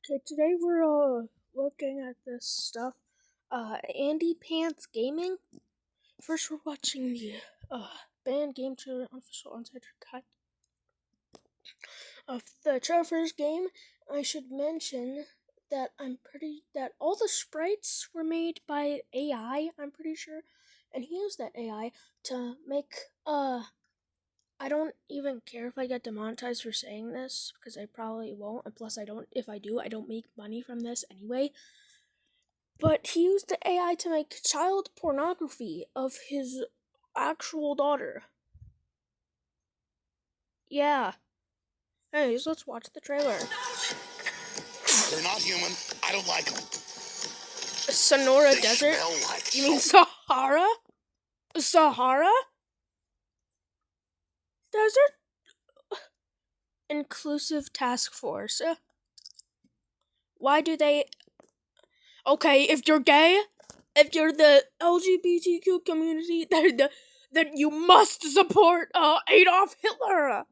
Okay, today we're looking at this stuff. Andypants Gaming. First, we're watching the band game trailer unofficial insider cut of the Trevor's game. I should mention that that all the sprites were made by AI. I'm pretty sure, and he used that AI to make I don't even care if I get demonetized for saying this because I probably won't. And plus, I don't. If I do, I don't make money from this anyway. But he used the AI to make child pornography of his actual daughter. Yeah. Anyways, let's watch the trailer. They're not human. I don't like them. Sonora They Desert? smell like You mean salt. Sahara? Sahara? Desert? Inclusive Task Force. Why do they... Okay, if you're gay, if you're the LGBTQ community, then you must support Adolf Hitler.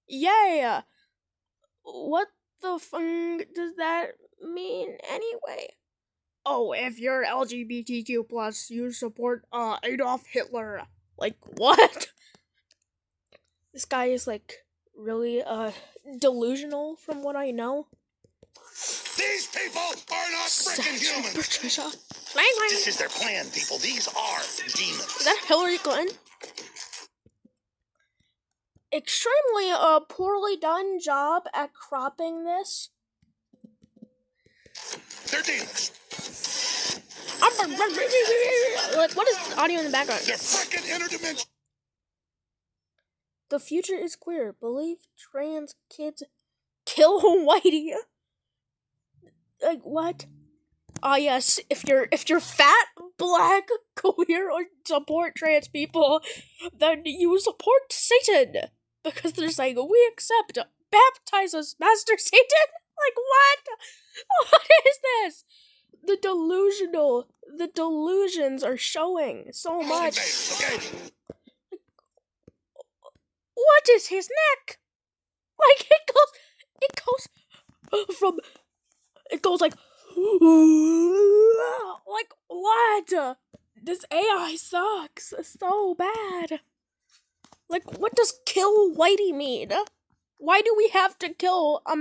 Yeah. What the fuck does that mean anyway? Oh, if you're LGBTQ plus, you support Adolf Hitler. Like what? This guy is like really delusional from what I know. These people are not freaking humans. Patricia. This is their plan, people. These are demons. Is that Hillary Clinton? Extremely poorly done job at cropping this. They're demons. Like, what is the audio in the background? They're freaking interdimensional. The future is queer. Believe trans kids kill whitey. Like what? Yes, if you're fat, black, queer, or support trans people, then you support Satan. Because there's like, we accept, baptize us, Master Satan? Like what? What is this? The delusions are showing so much. Okay. What is his neck? Like it goes like what? This AI sucks so bad. Like, what does kill whitey mean? Why do we have to kill a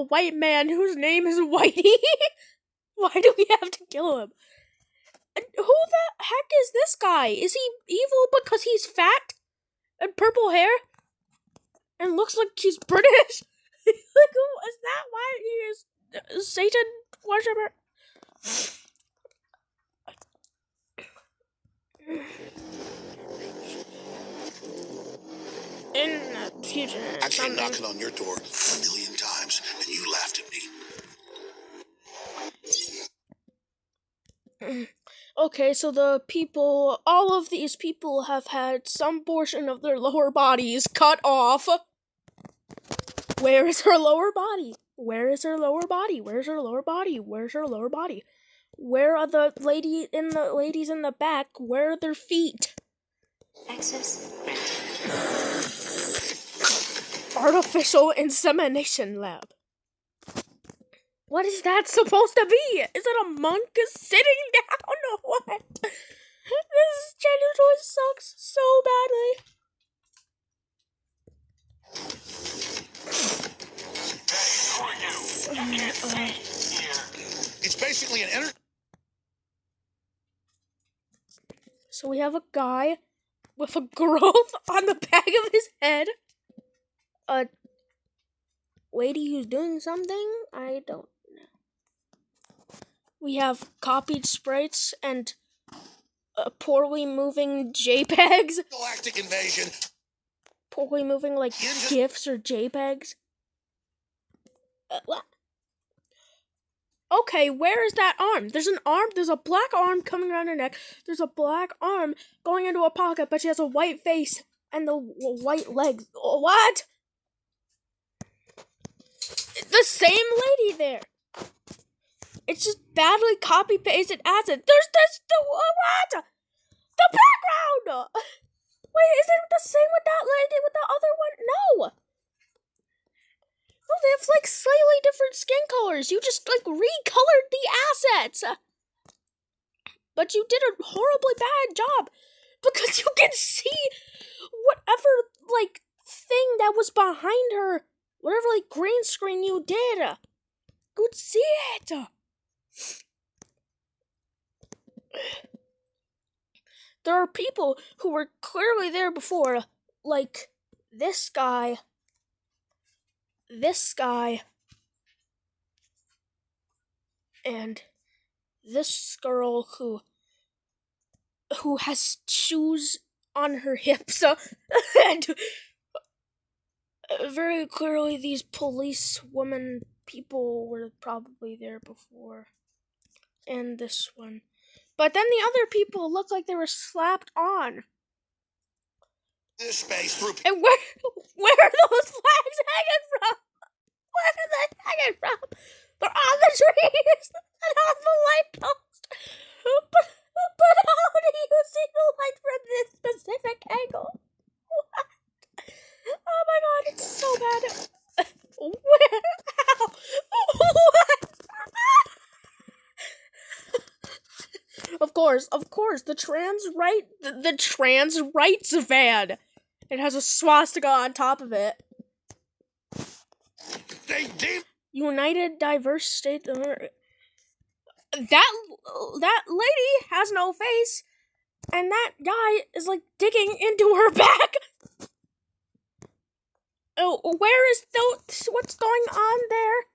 white man whose name is Whitey? Why do we have to kill him? And who the heck is this guy? Is he evil because he's fat and purple hair and looks like he's British? Like, is that why he is Satan worshiper? In the future, I came knocking on your door 1,000,000 times, and you laughed at me. Okay, so all of these people have had some portion of their lower bodies cut off. Where is her lower body? Where is her lower body? Where's her lower body? Where's her lower body? Where are the ladies in the back? Where are their feet? Access Artificial insemination lab. What is that supposed to be? Is it a monk sitting down or what? This gender toy sucks so badly. Who are you? It's basically an So we have a guy with a growth on the back of his head. A lady who's doing something? I don't know. We have copied sprites and poorly moving JPEGs. galactic invasion. Poorly moving, like, GIFs or JPEGs. What? Okay, where is that arm? There's a black arm coming around her neck. There's a black arm going into a pocket, but she has a white face and the white legs. What? The same lady there. It's just badly copy-pasted as it. There's what? The background! Wait, is it the same with that lady with the other one? No! No, they have like slightly different skin colors. You just like recolored the assets. But you did a horribly bad job because you can see whatever like thing that was behind her, whatever like green screen you did. You could see it. There are people who were clearly there before, like this guy, and this girl who has shoes on her hips, and very clearly these police woman people were probably there before, and this one. But then the other people looked like they were slapped on. This space through. And where are those flags hanging from? Where are they hanging from? They're on the trees and on the light post. But how do you see the light from this specific angle? What? Oh my god, it's so bad. Where? How? What? Of course, the trans rights van. It has a swastika on top of it. United Diverse States of America. That lady has no face, and that guy is like digging into her back. Oh, where is what's going on there?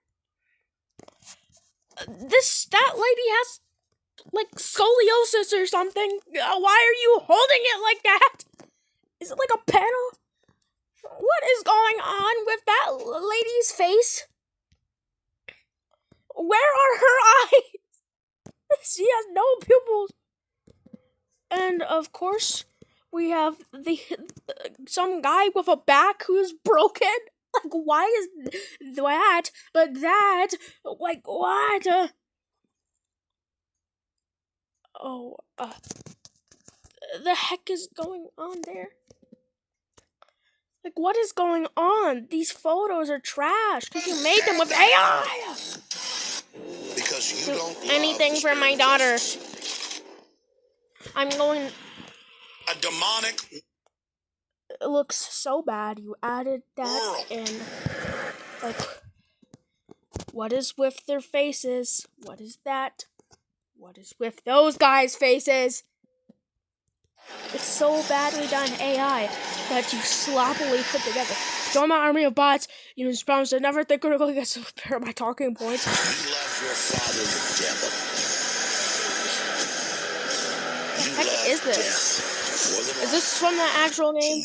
That lady has like scoliosis or something. Why are you holding it like that? Is it like a panel? What is going on with that lady's face? Where are her eyes? She has no pupils. And of course, we have some guy with a back who's broken. Like, why is that? But that, like, what? The heck is going on there? Like, what is going on? These photos are trash because you made them with AI. Because you don't love Anything for my daughter. I'm going. A demonic. It looks so bad. You added that in. Like, what is with their faces? What is that? What is with those guys' faces? It's so badly done AI that you sloppily put together. Join my army of bots. You just promise to never think critically against a pair of my talking points. You love your father, the devil. What the heck is this? Is this from the actual game?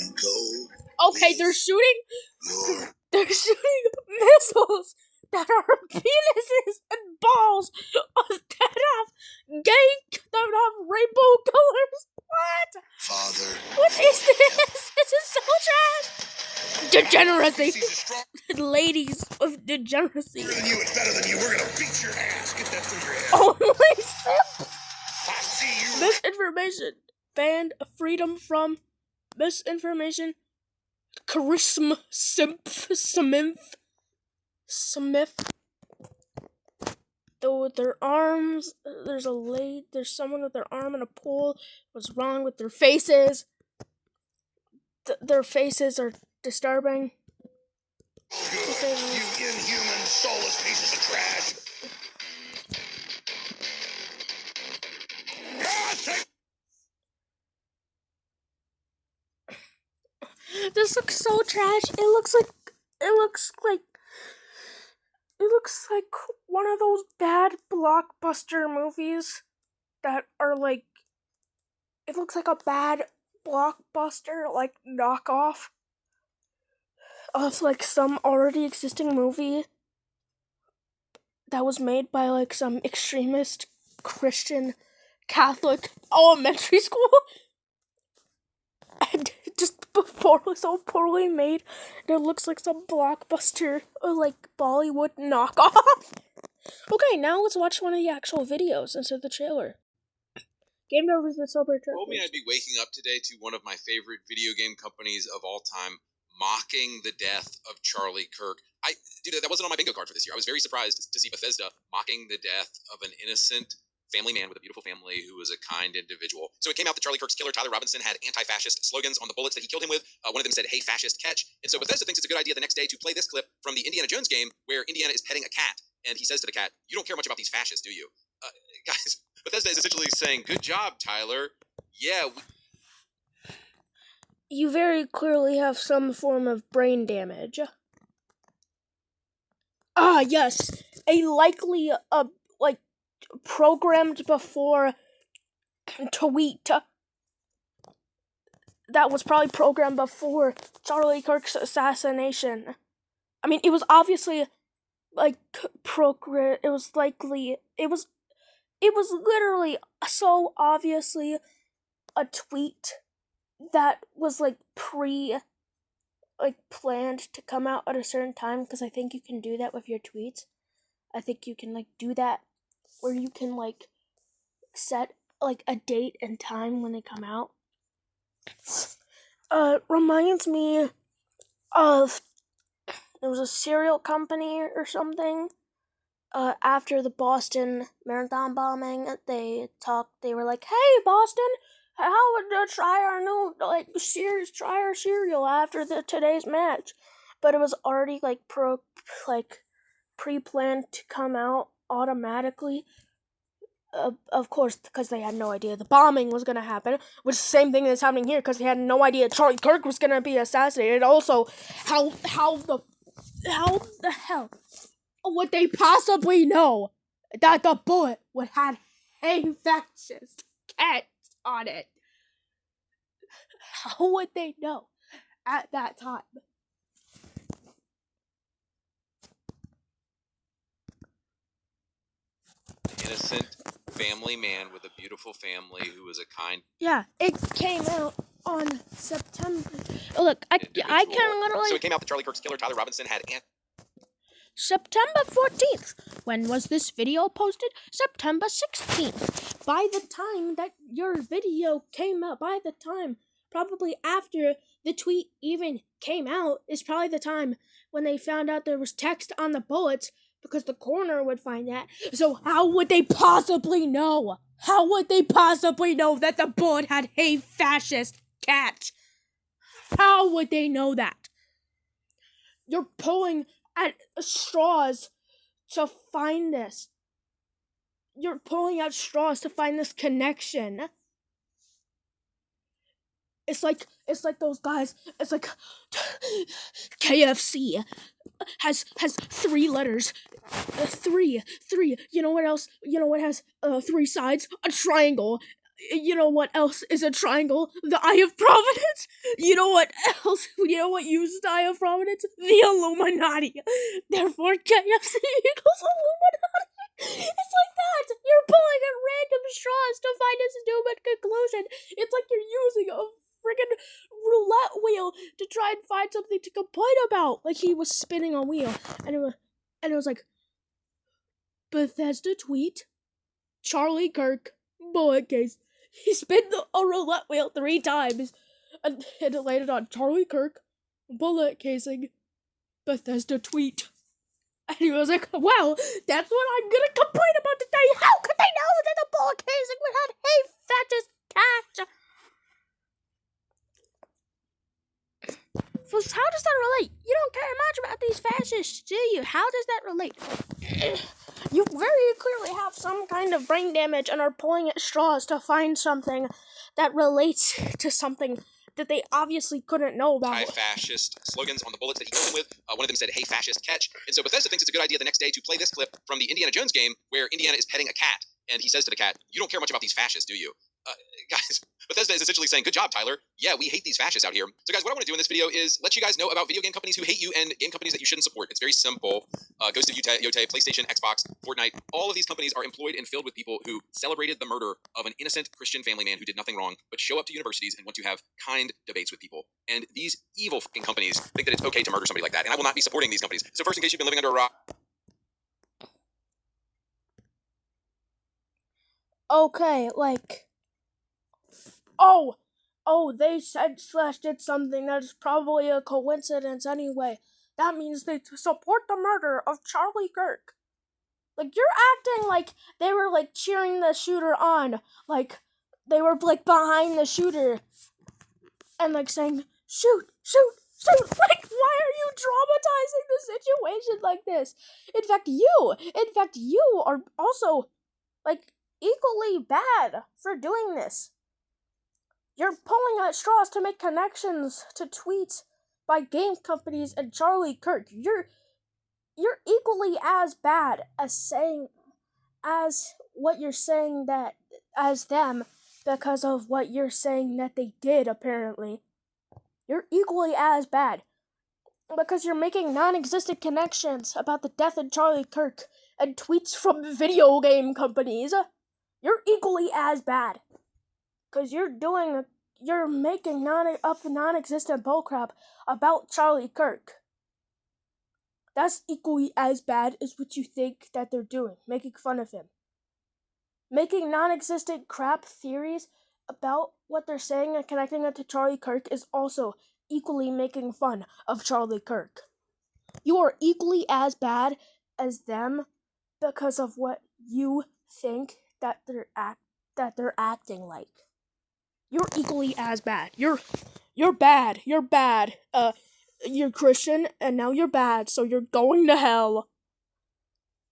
Okay, they're shooting missiles that are penises and balls that have rainbow colors. What? Father. What is this? This is so trash. Degeneracy. Ladies of degeneracy. Better than you, it's better than you. We're gonna beat your ass. Get that through your head. Only simp. I see you. Misinformation. Banned freedom from misinformation. Charisma Smith. Though their arms, there's someone with their arm in a pole. What's wrong with their faces? Their faces are disturbing. You inhuman, soulless pieces of trash. This looks so trash. It looks like one of those bad blockbuster movies that are like, it looks like a bad blockbuster, like, knockoff of, like, some already existing movie that was made by, like, some extremist Christian Catholic elementary school. And just so poorly made, and it looks like some blockbuster, or like Bollywood knockoff. Okay, now let's watch one of the actual videos instead of the trailer. Game over the sober told me I'd be waking up today to one of my favorite video game companies of all time, mocking the death of Charlie Kirk. Dude, that wasn't on my bingo card for this year. I was very surprised to see Bethesda mocking the death of an innocent family man with a beautiful family who was a kind individual. So it came out that Charlie Kirk's killer, Tyler Robinson, had anti-fascist slogans on the bullets that he killed him with. One of them said, "Hey, fascist, catch." And so Bethesda thinks it's a good idea the next day to play this clip from the Indiana Jones game where Indiana is petting a cat. And he says to the cat, "You don't care much about these fascists, do you?" Guys, Bethesda is essentially saying, "Good job, Tyler. Yeah, You very clearly have some form of brain damage. Ah, yes. A likely, programmed before tweet that was probably programmed before Charlie Kirk's assassination. I mean, it was obviously, it was literally so obviously a tweet that was, planned to come out at a certain time, because I think you can do that with your tweets. I think you can, do that where you can, set, a date and time when they come out. Reminds me of, there was a cereal company or something, after the Boston Marathon bombing, they were like, "Hey, Boston, how would try our new, try our cereal after today's match?" But it was already, pre-planned to come out automatically. Of course, because they had no idea the bombing was gonna happen, which is the same thing that's happening here, because they had no idea Charlie Kirk was gonna be assassinated. Also, how the hell would they possibly know that the bullet would have a fascist cat on it? How would they know at that time? innocent family man with a beautiful family who was a kind." Yeah, it came out on September. Oh, look, I can literally. So it came out that Charlie Kirk's killer, Tyler Robinson, had September 14th. When was this video posted? September 16th. By the time that your video came out, probably after the tweet even came out, is probably the time when they found out there was text on the bullets, because the coroner would find that. So how would they possibly know? How would they possibly know that the bullet had "Hey, fascist cat"? How would they know that? You're pulling at straws to find this. You're pulling at straws to find this connection. It's like those guys. It's like KFC has 3 letters. Three. You know what else? You know what has 3 sides? A triangle. You know what else is a triangle? The Eye of Providence. You know what else? You know what uses the Eye of Providence? The Illuminati. Therefore, KFC equals Illuminati. It's like that. You're pulling at random straws to find a stupid conclusion. It's like you're using a friggin' roulette wheel to try and find something to complain about. Like he was spinning a wheel, and it was like, Bethesda tweet, Charlie Kirk, bullet case. He spun a roulette wheel 3 times, and it landed on Charlie Kirk, bullet casing, Bethesda tweet. And he was like, "Well, that's what I'm gonna complain about today. How could they know that the bullet casing would have "Hey, fascist cat"? So how does that relate? You don't care much about these fascists, do you? How does that relate? You very clearly have some kind of brain damage and are pulling at straws to find something that relates to something that they obviously couldn't know about. Anti-fascist slogans on the bullets that he killed him with. One of them said, "Hey, fascist, catch." And so Bethesda thinks it's a good idea the next day to play this clip from the Indiana Jones game where Indiana is petting a cat. And he says to the cat, "You don't care much about these fascists, do you?" Guys, Bethesda is essentially saying, "Good job, Tyler. Yeah, we hate these fascists out here." So guys, what I want to do in this video is let you guys know about video game companies who hate you and game companies that you shouldn't support. It's very simple. Ghost of Yotei, PlayStation, Xbox, Fortnite, all of these companies are employed and filled with people who celebrated the murder of an innocent Christian family man who did nothing wrong, but show up to universities and want to have kind debates with people. And these evil fucking companies think that it's okay to murder somebody like that, and I will not be supporting these companies. So first, in case you've been living under a rock. Okay, oh, they said slash did something that is probably a coincidence anyway. That means they support the murder of Charlie Kirk. Like, you're acting like they were, like, cheering the shooter on. Like, they were, like, behind the shooter. And, like, saying, shoot, shoot, shoot. Like, why are you dramatizing the situation like this? In fact, you are also, like, equally bad for doing this. You're pulling at straws to make connections to tweets by game companies and Charlie Kirk. You're equally as bad as what you're saying that as them because of what you're saying that they did apparently. You're equally as bad because you're making non-existent connections about the death of Charlie Kirk and tweets from video game companies. You're equally as bad because you're making non-existent bullcrap about Charlie Kirk. That's equally as bad as what you think that they're doing, making fun of him. Making non-existent crap theories about what they're saying and connecting it to Charlie Kirk is also equally making fun of Charlie Kirk. You are equally as bad as them because of what you think that they're acting like. You're equally as bad. You're bad. You're bad. You're Christian, and now you're bad, so you're going to hell.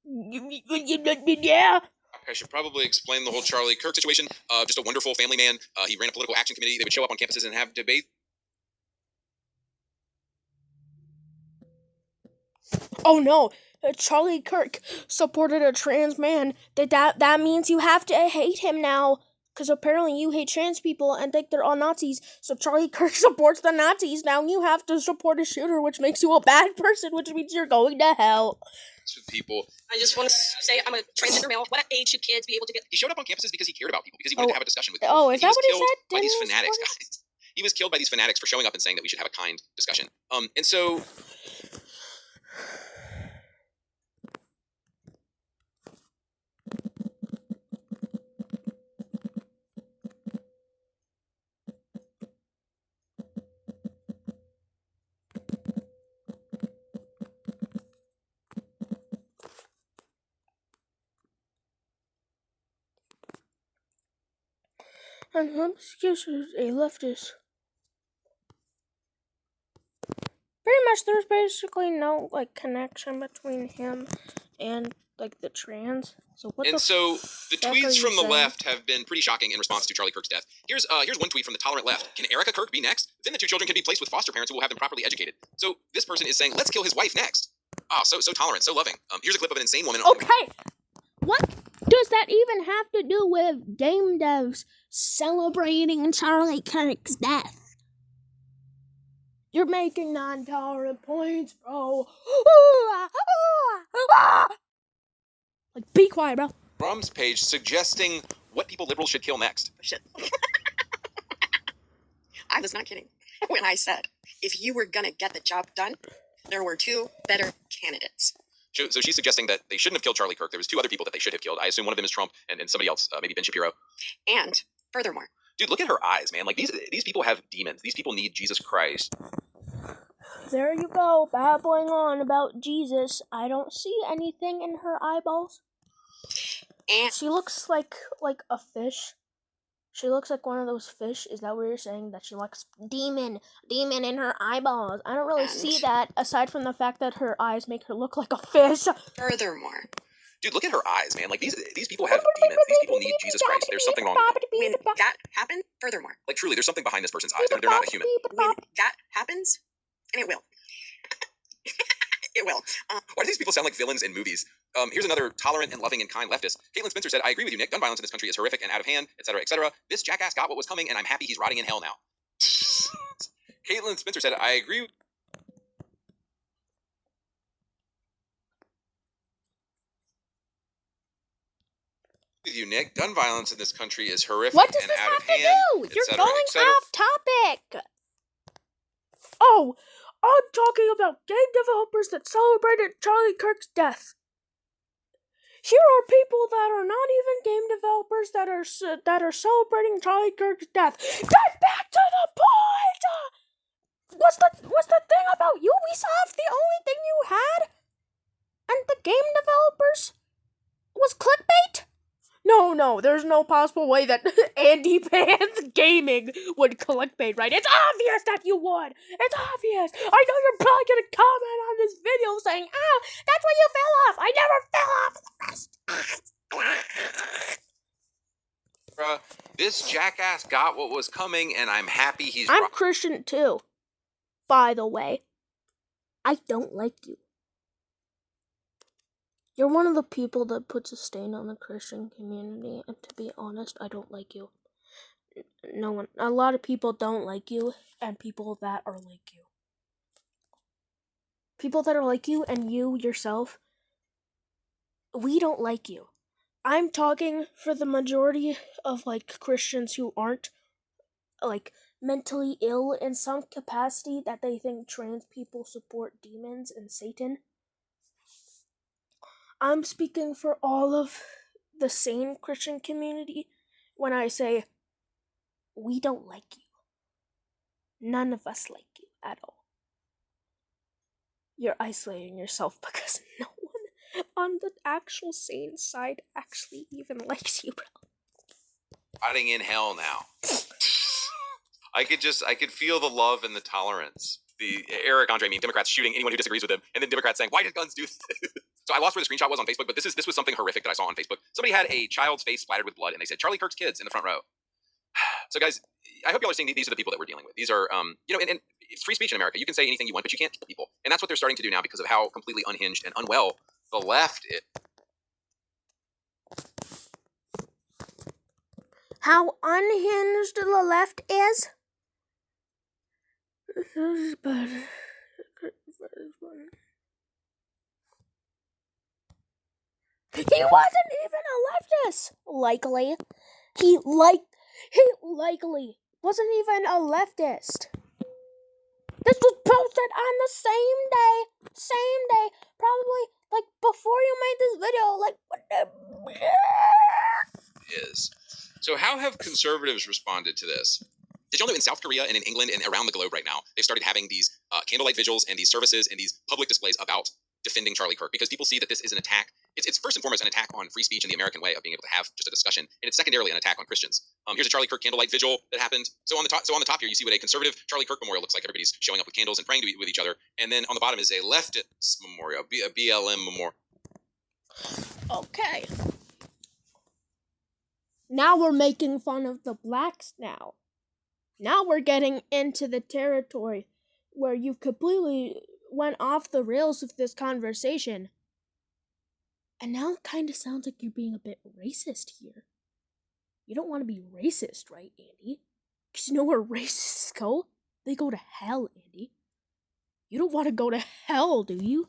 Yeah. I should probably explain the whole Charlie Kirk situation. Just a wonderful family man. He ran a political action committee. They would show up on campuses and have debate. Oh no, Charlie Kirk supported a trans man. That means you have to hate him now. Because apparently you hate trans people and think they're all Nazis. So Charlie Kirk supports the Nazis. Now you have to support a shooter, which makes you a bad person, which means you're going to hell. With people. I just want to say I'm a transgender male. What age should kids be able to get? He showed up on campuses because he cared about people, because he wanted to have a discussion with people. Oh, is that what he said? By these fanatics, guys. He was killed by these fanatics for showing up and saying that we should have a kind discussion. And so... And some excuses a leftist. Pretty much there's basically no, like, connection between him and, like, the trans. So what So the tweets from the saying? left have been pretty shocking in response to Charlie Kirk's death. Here's one tweet from the tolerant left. Can Erica Kirk be next? Then the two children can be placed with foster parents who will have them properly educated. So this person is saying, let's kill his wife next. Oh, so tolerant, so loving. Here's a clip of an insane woman. Okay, what does that even have to do with game devs celebrating Charlie Kirk's death? You're making non-tolerant points, bro. Like, be quiet, bro. Brum's page suggesting what people liberals should kill next. Shit. I was not kidding when I said if you were gonna get the job done, there were two better candidates. So she's suggesting that they shouldn't have killed Charlie Kirk. There was two other people that they should have killed. I assume one of them is Trump and somebody else, maybe Ben Shapiro. And furthermore, dude, look at her eyes, man. Like these people have demons. These people need Jesus Christ. There you go, babbling on about Jesus. I don't see anything in her eyeballs. and She looks like a fish. She looks like one of those fish. Is that what you're saying? That she looks demon in her eyeballs. I don't really see that, aside from the fact that her eyes make her look like a fish. furthermore, Dude, look at her eyes, man. Like these people have demons. These people need Jesus Christ. There's something wrong with them. when that happened, furthermore, Like truly, there's something behind this person's eyes. They're not a human. when that happens, and it will. It will. Why do these people sound like villains in movies? Here's another tolerant and loving and kind leftist. Caitlin Spencer said, I agree with you, Nick. Gun violence in this country is horrific and out of hand, etc., etc. This jackass got what was coming, and I'm happy he's rotting in hell now. Caitlin Spencer said, I agree with you, Nick. Gun violence in this country is horrific What does and this out have of to hand, do? You're etc., going etc. off topic. Oh, I'm talking about game developers that celebrated Charlie Kirk's death. Here are people that are not even game developers that are celebrating Charlie Kirk's death. Get back to the point. What's the thing about Ubisoft? The only thing you had, and the game developers, was clickbait? No, there's no possible way that Andypants Gaming would clickbait, right? It's obvious that you would! It's obvious! I know you're probably gonna comment on this video saying, "Oh, that's where you fell off! I never fell off!" This jackass got what was coming, and I'm happy he's I'm Christian too, by the way. I don't like you. You're one of the people that puts a stain on the Christian community, and to be honest, I don't like you. A lot of people don't like you, and people that are like you. People that are like you, and you yourself, we don't like you. I'm talking for the majority of, Christians who aren't, mentally ill in some capacity that they think trans people support demons and Satan. I'm speaking for all of the sane Christian community when I say we don't like you. None of us like you at all. You're isolating yourself because no one on the actual sane side actually even likes you, bro. rotting in hell now. I could feel the love and the tolerance. The Eric Andre meme, Democrats shooting anyone who disagrees with them, and then Democrats saying, "Why did guns do this?" So I lost where the screenshot was on Facebook, but this was something horrific that I saw on Facebook. Somebody had a child's face splattered with blood, and they said Charlie Kirk's kids in the front row. So guys, I hope y'all are seeing these are the people that we're dealing with. These are, and it's free speech in America. You can say anything you want, but you can't kill people, and that's what they're starting to do now because of how completely unhinged and unwell the left is. How unhinged the left is? He wasn't even a leftist. Likely. He likely wasn't even a leftist. This was posted on the same day, probably before you made this video, Is. So how have conservatives responded to this? Did y'all know in South Korea and in England and around the globe right now, they've started having these candlelight vigils and these services and these public displays about defending Charlie Kirk because people see that this is an attack. It's first and foremost an attack on free speech and the American way of being able to have just a discussion, and it's secondarily an attack on Christians. Here's a Charlie Kirk candlelight vigil that happened. So on the top here, you see what a conservative Charlie Kirk memorial looks like. Everybody's showing up with candles and praying with each other, and then on the bottom is a leftist memorial, a BLM memorial. Okay. Now we're making fun of the blacks now. Now we're getting into the territory where you completely went off the rails with this conversation. And now it kind of sounds like you're being a bit racist here. You don't want to be racist, right, Andy? Because you know where racists go? They go to hell, Andy. You don't want to go to hell, do you?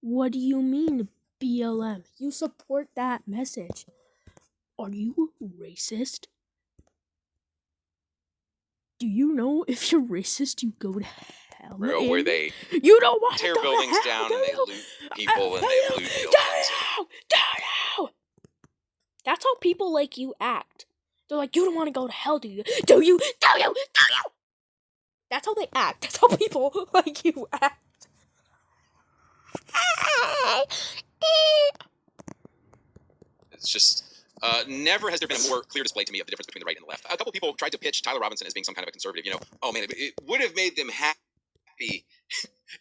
What do you mean, BLM? You support that message. Are you racist? Do you know if you're racist, you go to hell? Bro, where they you don't want tear to go buildings to hell, down and they loot people and they loot buildings. Don't. That's how people like you act. They're like, you don't want to go to hell, do you? Do you? That's how they act. That's how people like you act. It's just, never has there been a more clear display to me of the difference between the right and the left. A couple people tried to pitch Tyler Robinson as being some kind of a conservative. Oh man, it would have made them happy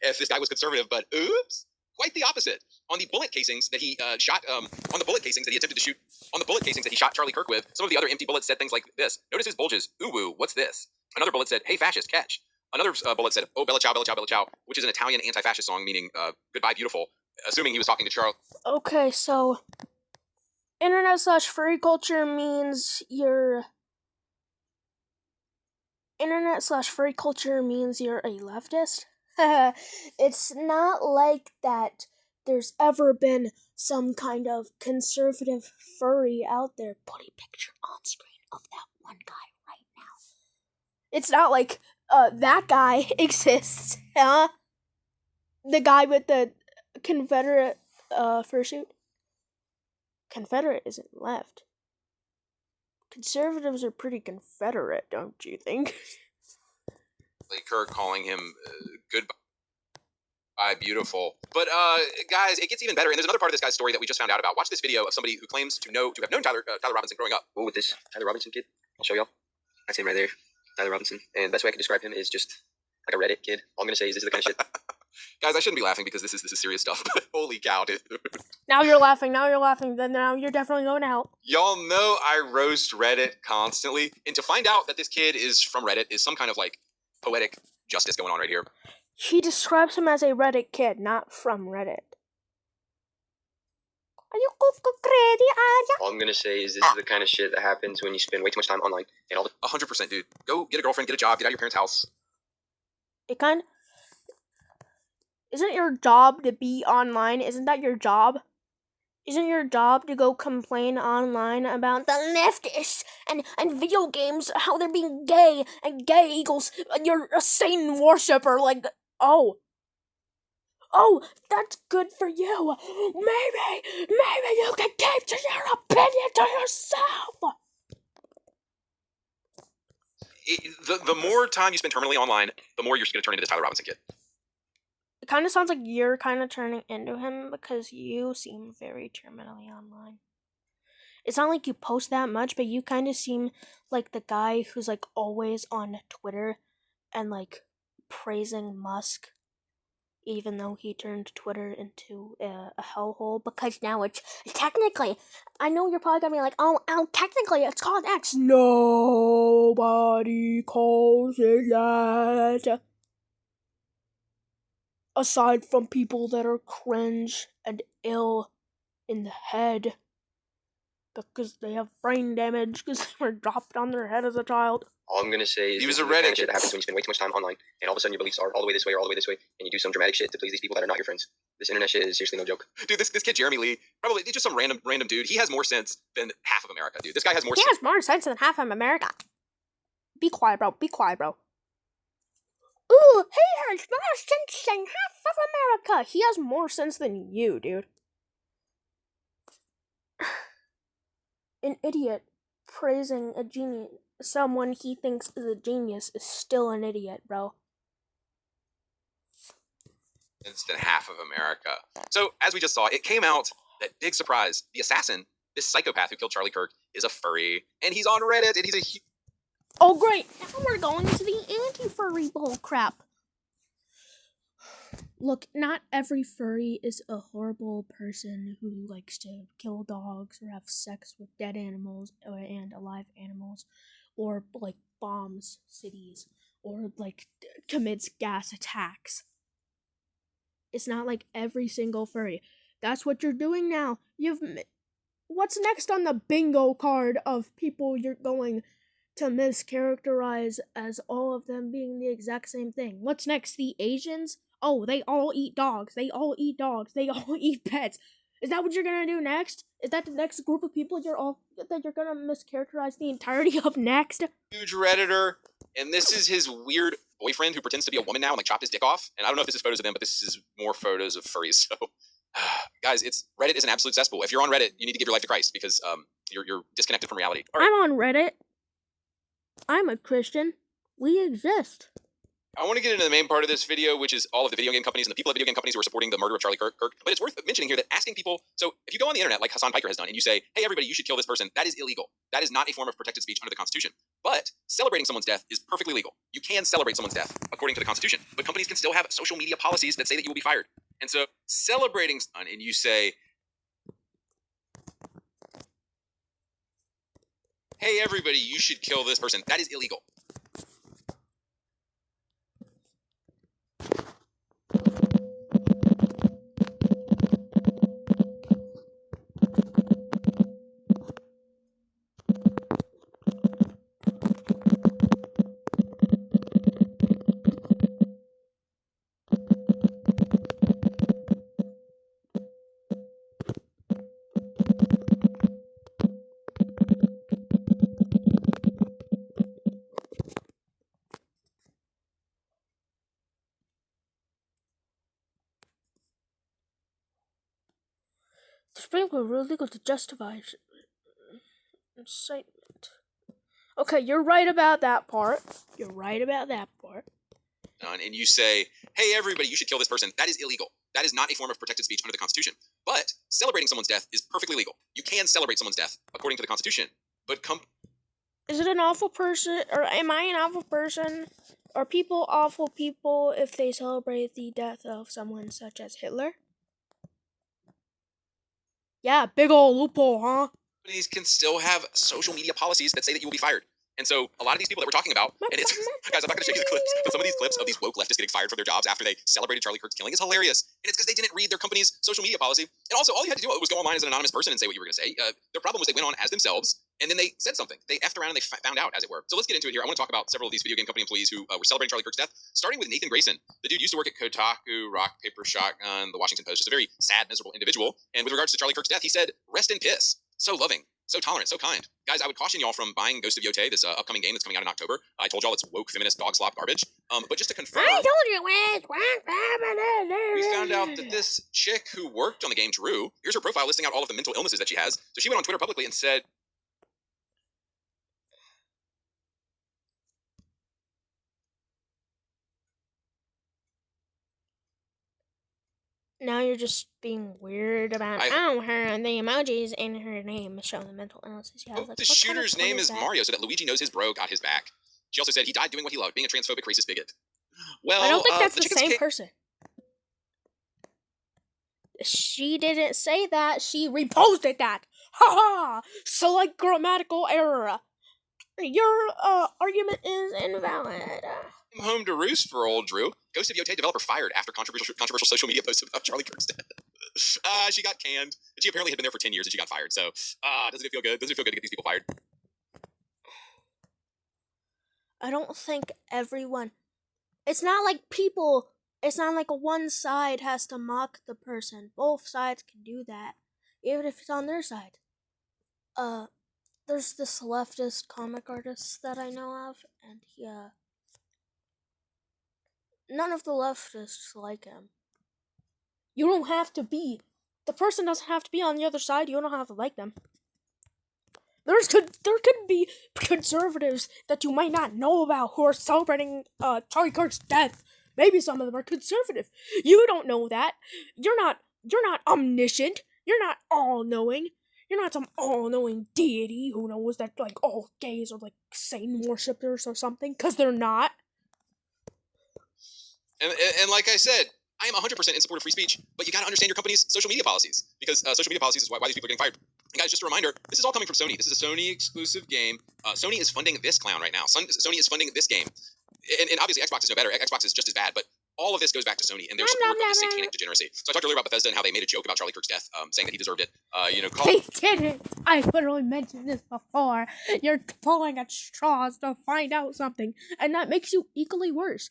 if this guy was conservative, but oops, quite the opposite. On the bullet casings that he shot, on the bullet casings that he attempted to shoot, on the bullet casings that he shot Charlie Kirk with, some of the other empty bullets said things like this: "Notice his bulges. Ooh woo, what's this?" Another bullet said, "Hey fascist, catch." Another bullet said, "Oh bella ciao, bella ciao, bella ciao," which is an Italian anti-fascist song meaning goodbye beautiful, assuming he was talking to Charlie. Okay, so internet/free culture means you're internet/free culture means you're a leftist. It's not like that there's ever been some kind of conservative furry out there. Put a picture on screen of that one guy right now. It's not like that guy exists, huh? The guy with the Confederate fursuit. Confederate isn't left. Conservatives are pretty Confederate, don't you think? Kirk calling him goodbye. Beautiful. But guys, it gets even better. And there's another part of this guy's story that we just found out about. Watch this video of somebody who claims to have known Tyler Robinson growing up. Well, with this Tyler Robinson kid, I'll show y'all. That's him right there, Tyler Robinson. And the best way I can describe him is just like a Reddit kid. All I'm gonna say is this is the kind of shit. Guys, I shouldn't be laughing because this is serious stuff. But holy cow, dude. Now you're laughing. Then now you're definitely going to hell. Y'all know I roast Reddit constantly, and to find out that this kid is from Reddit is some kind of like poetic justice going on right here. He describes him as a Reddit kid, not from Reddit. Are you crazy? All I'm gonna say is this is the kind of shit that happens when you spend way too much time online and all the 100%, dude. Go get a girlfriend, get a job, get out of your parents' house. Isn't your job to be online? Isn't that your job? Isn't your job to go complain online about the leftists and video games, how they're being gay and gay equals you're a Satan worshiper? Like, oh, that's good for you. Maybe you can keep your opinion to yourself. The more time you spend terminally online, the more you're going to turn into this Tyler Robinson kid. It kind of sounds like you're kind of turning into him because you seem very terminally online. It's not like you post that much, but you kind of seem like the guy who's like always on Twitter and like praising Musk, even though he turned Twitter into a hellhole because now it's technically, I know you're probably gonna be like, oh, technically it's called X. Nobody calls it that. Aside from people that are cringe and ill in the head because they have brain damage because they were dropped on their head as a child. All I'm gonna say is he was this a is the kind Reddit of shit that happens when you spend way too much time online and all of a sudden your beliefs are all the way this way or all the way this way and you do some dramatic shit to please these people that are not your friends. This internet shit is seriously no joke. Dude, this kid Jeremy Lee, probably just some random dude. He has more sense than half of America, dude. This guy has more sense. He has more sense than half of America. Be quiet, bro. Ooh, he has more sense than half of America. He has more sense than you, dude. An idiot praising a genius, someone he thinks is a genius, is still an idiot, bro. Sense than half of America. So, as we just saw, it came out that big surprise. The assassin, this psychopath who killed Charlie Kirk, is a furry, and he's on Reddit, and he's a oh, great. Now we're going to the anti-furry bull crap. Look, not every furry is a horrible person who likes to kill dogs or have sex with dead animals and alive animals or, like, bombs cities or, like, commits gas attacks. It's not like every single furry. That's what you're doing now. What's next on the bingo card of people you're going to mischaracterize as all of them being the exact same thing? What's next? The Asians? Oh, they all eat dogs. They all eat pets. Is that what you're gonna do next? Is that the next group of people you're gonna mischaracterize the entirety of next? Huge Redditor, and this is his weird boyfriend who pretends to be a woman now and like chopped his dick off. And I don't know if this is photos of them, but this is more photos of furries. So, guys, Reddit is an absolute cesspool. If you're on Reddit, you need to give your life to Christ because you're disconnected from reality. Right. I'm on Reddit. I'm a Christian. We exist. I want to get into the main part of this video, which is all of the video game companies and the people at video game companies who are supporting the murder of Charlie Kirk. But it's worth mentioning here that asking people, so if you go on the internet like Hassan Piker has done and you say, hey, everybody, you should kill this person, that is illegal. That is not a form of protected speech under the Constitution. But celebrating someone's death is perfectly legal. You can celebrate someone's death according to the Constitution. But companies can still have social media policies that say that you will be fired. And so celebrating someone and you say, hey, everybody, you should kill this person, that is illegal. sprinkler were illegal to justify incitement. Okay, you're right about that part. And you say, hey, everybody, you should kill this person. That is illegal. That is not a form of protected speech under the Constitution. But celebrating someone's death is perfectly legal. You can celebrate someone's death according to the Constitution. But is it an awful person, or am I an awful person? Are people awful people if they celebrate the death of someone such as Hitler? Yeah, big ol' loophole, huh? companies can still have social media policies that say that you will be fired. And so a lot of these people that we're talking about, and it's, guys, I'm not going to show you the clips, but some of these clips of these woke leftists getting fired from their jobs after they celebrated Charlie Kirk's killing is hilarious. And it's because they didn't read their company's social media policy. And also, all you had to do was go online as an anonymous person and say what you were going to say. Their problem was they went on as themselves, and then they said something. They effed around and they found out, as it were. So let's get into it here. I want to talk about several of these video game company employees who were celebrating Charlie Kirk's death, starting with Nathan Grayson. The dude used to work at Kotaku, Rock, Paper, Shotgun, The Washington Post, just a very sad, miserable individual. And with regards to Charlie Kirk's death, he said, rest in piss. So loving. So tolerant, so kind. Guys, I would caution y'all from buying Ghost of Yotei, this upcoming game that's coming out in October. I told y'all it's woke, feminist, dog slop garbage. But just to confirm, I told you it's woke. we found out that this chick who worked on the game, Drew, here's her profile listing out all of the mental illnesses that she has. So she went on Twitter publicly and said, Now you're just being weird about her and the emojis in her name showing the mental illnesses she has. the shooter's name is Mario, so that Luigi knows his bro got his back. She also said he died doing what he loved, being a transphobic, racist bigot. Well, I don't think that's the the same person. She didn't say that. She reposted that. Ha ha! Select grammatical error. Your argument is invalid. Home to roost for old Drew. Ghost of Yotei developer fired after controversial social media posts about Charlie Kirk's death. She got canned. And she apparently had been there for 10 years and she got fired. So, doesn't it feel good? Doesn't it feel good to get these people fired? I don't think everyone... It's not like people... It's not like one side has to mock the person. Both sides can do that, even if it's on their side. There's this leftist comic artist that I know of, and he, none of the leftists like him. You don't have to be. The person doesn't have to be on the other side. You don't have to like them. There could be conservatives that you might not know about who are celebrating Charlie Kirk's death. Maybe some of them are conservative. You don't know that. You're not omniscient. You're not all-knowing. You're not some all-knowing deity who knows that, like, all gays are, like, Satan worshippers or something, because they're not. And like I said, I am 100% in support of free speech, but you gotta understand your company's social media policies, because social media policies is why these people are getting fired. And guys, just a reminder, this is all coming from Sony. This is a Sony exclusive game. Sony is funding this clown right now. Sony is funding this game. And obviously Xbox is no better. Xbox is just as bad, but all of this goes back to Sony and their support of this satanic degeneracy. So I talked earlier about Bethesda and how they made a joke about Charlie Kirk's death, saying that he deserved it. They didn't. I literally mentioned this before. You're pulling at straws to find out something, and that makes you equally worse.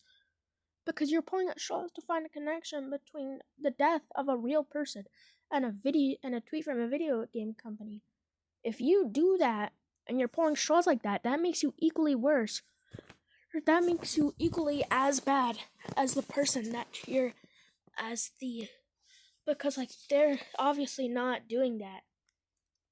Because you're pulling at straws to find a connection between the death of a real person and a tweet from a video game company. If you do that and you're pulling straws like that, that makes you equally worse. That makes you equally as bad as the person that you're because like they're obviously not doing that.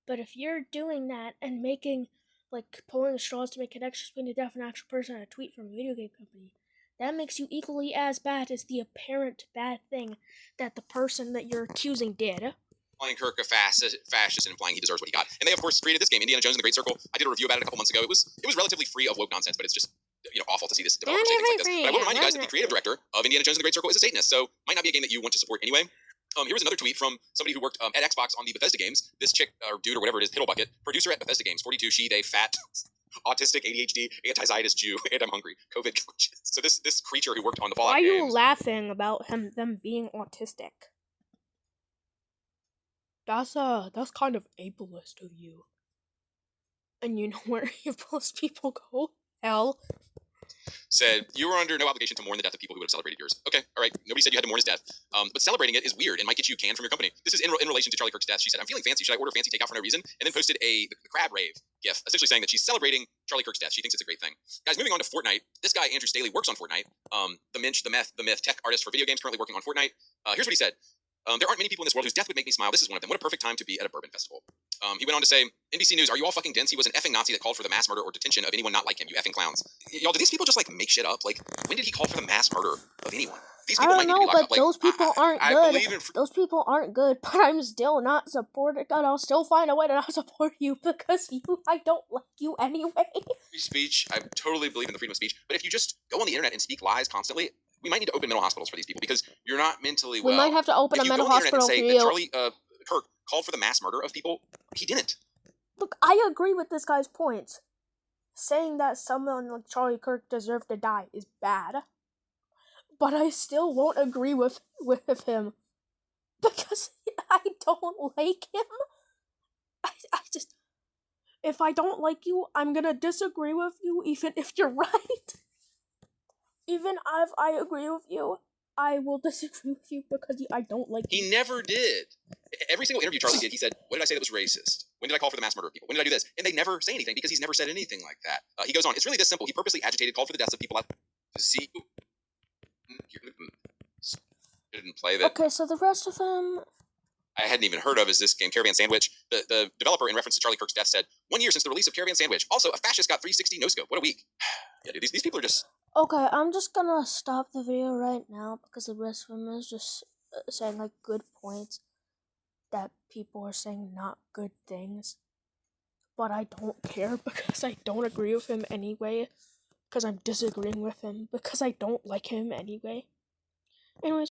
But if you're doing that and making like pulling straws to make connections between the death of an actual person and a tweet from a video game company, that makes you equally as bad as the apparent bad thing that the person that you're accusing did. Calling Kirk a fascist and implying he deserves what he got. And they, of course, created this game, Indiana Jones and the Great Circle. I did a review about it a couple months ago. It was relatively free of woke nonsense, but it's just awful to see this developer say things like this. But I will remind you guys that the creative director of Indiana Jones and the Great Circle is a Satanist, so might not be a game that you want to support anyway. Here was another tweet from somebody who worked at Xbox on the Bethesda games. This chick, or dude, or whatever it is, Hiddlebucket, producer at Bethesda games, 42, she, they, fat, autistic, ADHD, anti-Zionist Jew, and I'm hungry, COVID. So this creature who worked on the Fallout games. Why are you laughing about them being autistic? That's kind of ableist of you. And you know where ableist people go? Hell. Said, you were under no obligation to mourn the death of people who would have celebrated yours. Okay, all right. Nobody said you had to mourn his death. But celebrating it is weird and might get you canned from your company. This is in relation to Charlie Kirk's death. She said, I'm feeling fancy. Should I order fancy takeout for no reason? And then posted the crab rave gif, essentially saying that she's celebrating Charlie Kirk's death. She thinks it's a great thing. Guys, moving on to Fortnite. This guy, Andrew Staley, works on Fortnite. The myth, tech artist for video games, currently working on Fortnite. Here's what he said. There aren't many people in this world whose death would make me smile. This is one of them. What a perfect time to be at a bourbon festival. He went on to say, NBC News, are you all fucking dense? He was an effing Nazi that called for the mass murder or detention of anyone not like him, you effing clowns. Y'all, do these people just like make shit up? Like, when did he call for the mass murder of anyone? These I people don't might need to be know, locked but up. Like, those people aren't I good. believe in Those people aren't good, but I'm still not supporting. God, I'll still find a way to not support you because I don't like you anyway. free speech. I totally believe in the freedom of speech. But if you just go on the internet and speak lies constantly, we might need to open mental hospitals for these people because you're not mentally well. We might have to open if a you mental go on the internet hospital and for say you. that Charlie Kirk called for the mass murder of people, he didn't. Look, I agree with this guy's points. Saying that someone like Charlie Kirk deserved to die is bad. But I still won't agree with him. Because I don't like him. I just... If I don't like you, I'm gonna disagree with you even if you're right. Even if I agree with you, I will disagree with you because I don't like you. He never did. Every single interview Charlie did, he said, what did I say that was racist? When did I call for the mass murder of people? When did I do this? And they never say anything because he's never said anything like that. He goes on, it's really this simple. He purposely agitated, called for the deaths of people out to see... Didn't play that. Okay, so the rest of them... I hadn't even heard of is this game, Caravan Sandwich. The developer, in reference to Charlie Kirk's death, said, 1 year since the release of Caravan Sandwich. Also, a fascist got 360 no-scope. What a week. Yeah, dude, these people are just... Okay, I'm just gonna stop the video right now because the rest of them is just saying like good points that people are saying not good things. But I don't care because I don't agree with him anyway. Because I'm disagreeing with him because I don't like him anyway. Anyways.